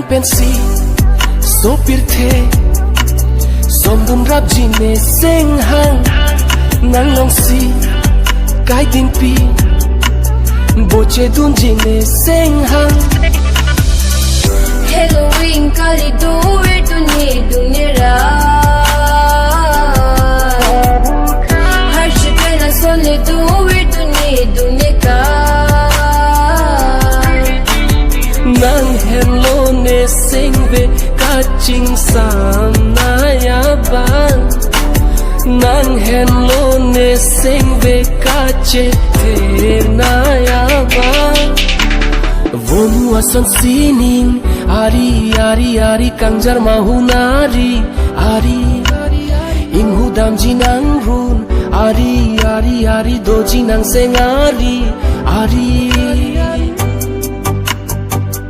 pensi sopir the som bum rap jine seng hang nang long si kai tin pi boche dun jine seng hang Halloween kali duwe dunia ra har shikana sole duwe dunia ka nang hello ne sing ve ka ching sam na ya ban nang hello ne sing ve ka che the na ya ban vonu asan sining ari ari ari kangjar mahunari ari inghu dam jinang run ari ari ari do jinang seng ari ari